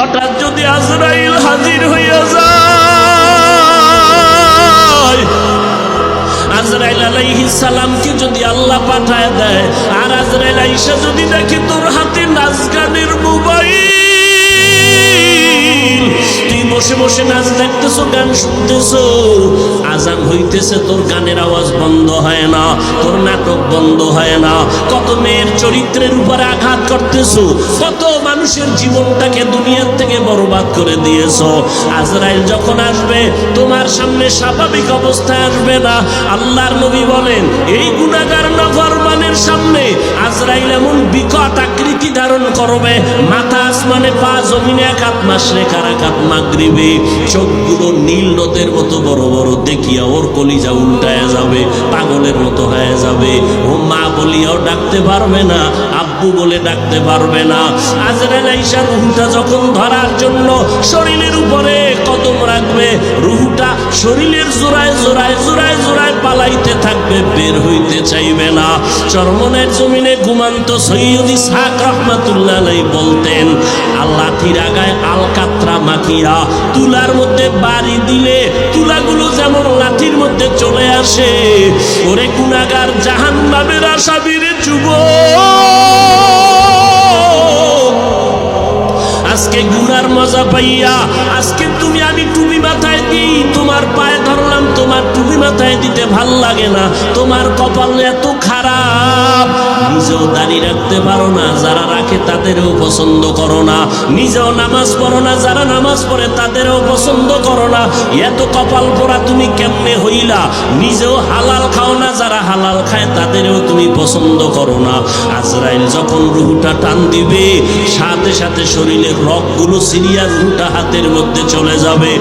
হঠাৎ যদি আজরাইল হাজির হইয়া যায়, আজরাইল আলাইহিস সালামকে যদি আল্লাহ পাঠায় দেয়, আর আজরাইল আইসা যদি দেখে তোর হাতে নাচ গানের মোবাইল, তুই বসে বসে নাচ দেখতেছো, গান শুনতেছো, আজান হইতেছে, তোর গানের আওয়াজ বন্ধ হয় না, তোর নাটক বন্ধ হয় না, কত মেয়ের চরিত্রের উপরে আঘাত করতেছো, কত মানুষের জীবনটাকে দুনিয়ার থেকে বরবাদ করে দিয়েছো। আজরাইল যখন আসবে তোমার সামনে স্বাভাবিক অবস্থায় আসবে না। আল্লাহর নবী বলেন, এই গুনাহগার নাফরমানের সামনে আজরাইল এমন বিকট আকৃতি ধারণ করবে, মাথা আসমানে, পা জমিনে, এক হাত মাশরিক আর এক হাত মাগরিবে, চোখগুলো নীল নদের মতো বড় বড়, দেখিয়া ওর কলিজা উল্টায় যাবে, পাগলের মতো হয়ে যাবে। ও মা বলিয়াও ডাকতে পারবে না, আব্বু বলে ডাকতে পারবে না। আজরাইল আইসা রুহুটা যখন ধরার জন্য শরীরের উপরে কদম রাখবে, রুহুটা শরীরের জোড়ায় জোড়ায় জোড়ায় জোড়ায় পালাইতে থাকবে, বের হইতে চাইবে না। চরমনের জমিনে ঘুমান্ত সৈয়দ ইসহাক রহমাতুল্লাহ আলাইহি বলতেন, লাঠির আগায় আলকাতরা মাখিয়া তুলার মধ্যে বাড়ি দিলে তুলাগুলো যেমন লাঠির মধ্যে চলে আসে, ওরে গুনাহগার জাহান্নামের আসামিরে যুবক, আজকে গুনার মজা পাইয়া, আজকে তুমি আমি টুপি মাথায় দিই, তোমার পায়ে ধরলাম, তোমার টুপি মাথায় দিতে ভাল লাগে না, তোমার কপাল এত খারাপ, নিজেও দাঁড়িয়ে রাখতে পারো না, যারা রাখে তাদেরও পছন্দ করো না, নিজেও নামাজ পড়ো না, যারা নামাজ পড়ে তাদেরও পছন্দ করো না, এত কপাল পোড়া তুমি কেমনে হইলা, নিজেও হালাল খাও না, যারা হালাল খায় তাদেরও তুমি পছন্দ করো না। আজরাইল যখন রুহুটা টান দিবে, সাথে সাথে শরীরের রগগুলো সিরিয়া রুহুটা হাতের মধ্যে চলে যাবে।